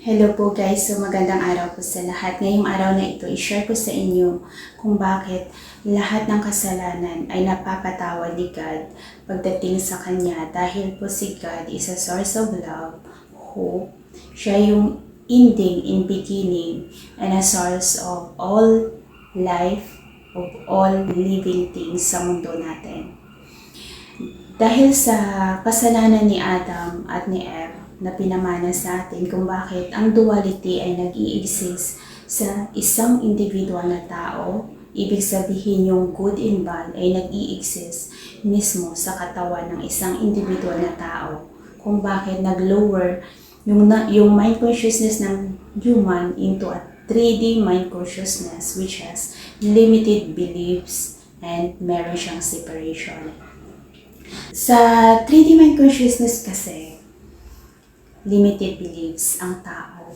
Hello po guys, so magandang araw po sa lahat. Ngayong araw na ito, i-share ko sa inyo kung bakit lahat ng kasalanan ay napapatawad ni God pagdating sa Kanya dahil po si God is a source of love, hope. Siya yung ending in beginning and a source of all life, of all living things sa mundo natin. Dahil sa kasalanan ni Adam at ni Eve, na pinamana sa atin kung bakit ang duality ay nag-i-exist sa isang individual na tao. Ibig sabihin yung good and bad ay nag-i-exist mismo sa katawan ng isang individual na tao. Kung bakit nag-lower yung mind consciousness ng human into a 3D mind consciousness which has limited beliefs and meron siyang separation. Sa 3D mind consciousness kasi, limited beliefs ang tao.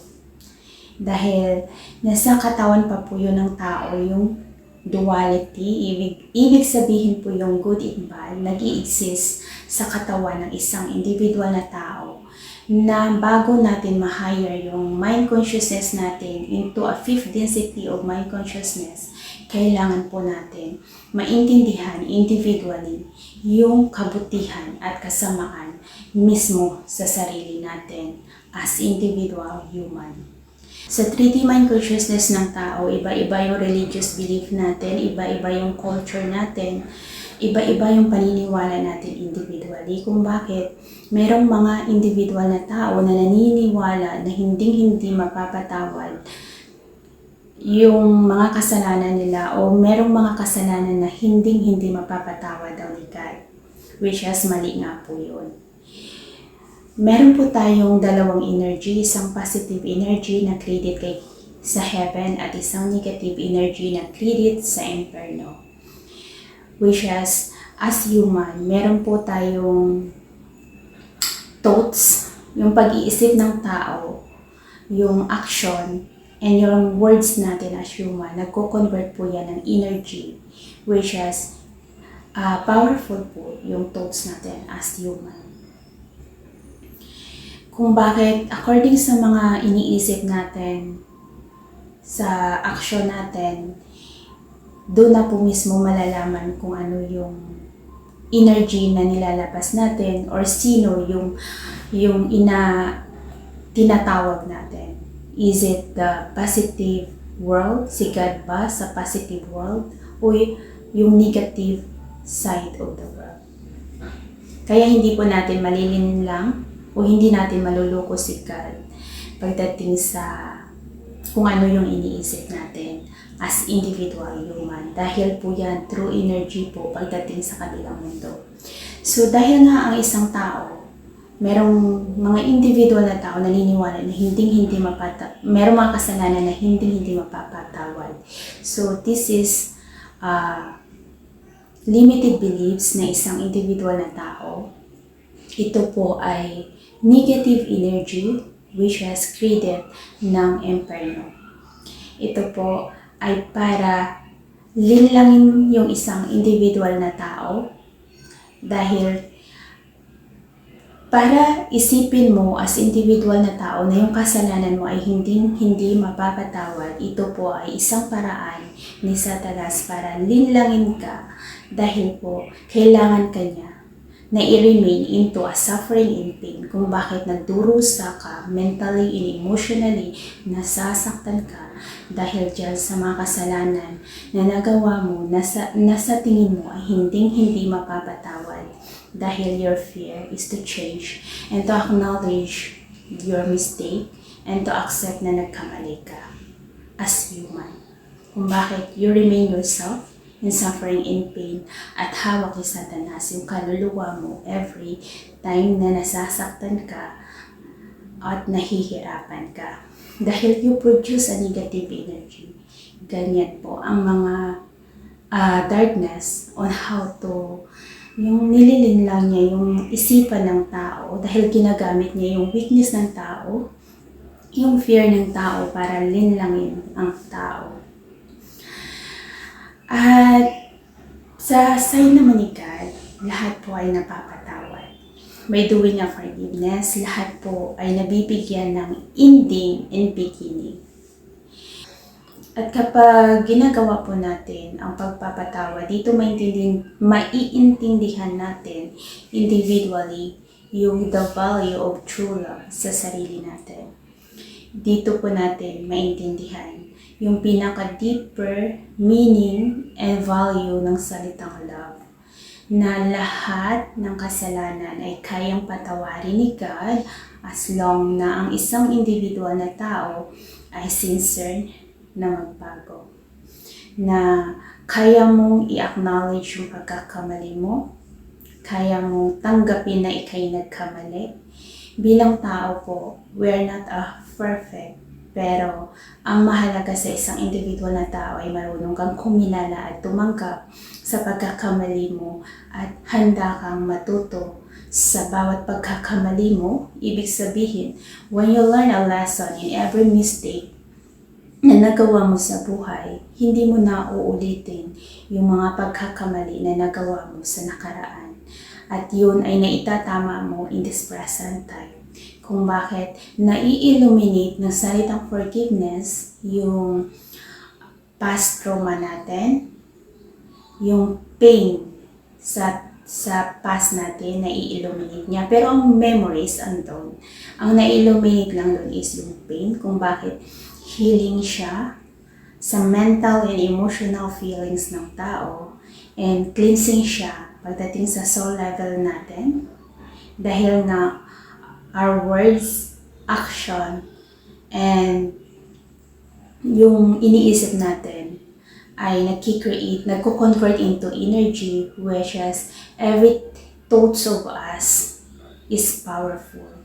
Dahil nasa katawan pa po yun ng tao yung duality, ibig sabihin po yung good and bad, nag-i-exist sa katawan ng isang individual na tao na bago natin ma-hire yung mind consciousness natin into a fifth density of mind consciousness, kailangan po natin maintindihan individually yung kabutihan at kasamaan mismo sa sarili natin as individual human. Sa 3D mind consciousness ng tao, iba-iba yung religious belief natin, iba-iba yung culture natin, iba-iba yung paniniwala natin individually. Kung bakit merong mga individual na tao na naniniwala na hindi mapapatawad yung mga kasalanan nila o merong mga kasalanan na hindi mapapatawad daw ni God, which is mali nga po yun. Meron po tayong dalawang energy, isang positive energy na credit sa heaven at isang negative energy na credit sa inferno. Which is, as human, meron po tayong thoughts, yung pag-iisip ng tao, yung action, and yung words natin as human, nagko-convert po yan ng energy, which is powerful po yung thoughts natin as human. Kung bakit, according sa mga iniisip natin, sa action natin, doon na po mismo malalaman kung ano yung energy na nilalabas natin or sino yung tinatawag natin. Is it the positive world? Si God ba sa positive world? O yung negative side of the world? Kaya hindi po natin malilin lang o hindi natin maluloko si God pagdating sa kung ano yung iniisip natin as individual human. Dahil po yan, true energy po pagdating sa kabilang mundo. So dahil nga ang isang tao, merong mga individual na tao naniniwala na merong mga kasalanan na hindi mapapatawad. So this is limited beliefs na isang individual na tao. Ito po ay negative energy which has created ng inferno. Ito po ay para linlangin yung isang individual na tao dahil para isipin mo as individual na tao na yung kasalanan mo ay hindi mapapatawad. Ito po ay isang paraan ni Satanas para linlangin ka dahil po kailangan kanya na i-remain into a suffering and pain kung bakit nagdurusa ka mentally and emotionally, nasasaktan ka dahil dyan sa mga kasalanan na nagawa mo, nasa tingin mo ay hindi mapapatawad dahil your fear is to change and to acknowledge your mistake and to accept na nagkamali ka as human. Kung bakit you remain yourself in suffering and pain at hawak ni Satanas yung kaluluwa mo every time na nasasaktan ka at nahihirapan ka. Dahil you produce a negative energy. Ganyan po ang mga darkness on how to yung nililinlang niya yung isipan ng tao dahil ginagamit niya yung weakness ng tao, yung fear ng tao para linlangin ang tao. At sa side naman ni God, lahat po ay napapatawad. by doing a forgiveness, lahat po ay nabibigyan ng ending and beginning. At kapag ginagawa po natin ang pagpapatawa, dito maiintindihan natin individually yung the value of true love sa sarili natin. Dito po natin maintindihan yung pinaka-deeper meaning and value ng salitang love, na lahat ng kasalanan ay kayang patawarin ni God as long na ang isang individual na tao ay sincere na magbago. Na kaya mong i-acknowledge yung pagkakamali mo, kaya mong tanggapin na ikay nagkamali. Bilang tao po, we're not perfect. Pero ang mahalaga sa isang individual na tao ay marunong kang kumilala at tumanggap sa pagkakamali mo at handa kang matuto sa bawat pagkakamali mo. Ibig sabihin, when you learn a lesson in every mistake na nagawa mo sa buhay, hindi mo na uulitin yung mga pagkakamali na nagawa mo sa nakaraan. At yun ay naitatama mo in this present time. Kung bakit nai-illuminate ng salitang forgiveness yung past trauma natin, yung pain sa past natin, nai-illuminate niya. Pero ang memories andun. Ang nai-illuminate lang doon is yung pain, kung bakit healing siya sa mental and emotional feelings ng tao, and cleansing siya pagdating sa soul level natin. Dahil nga our words, action, and yung iniisip natin ay nagko-convert into energy, which is every thoughts of us is powerful.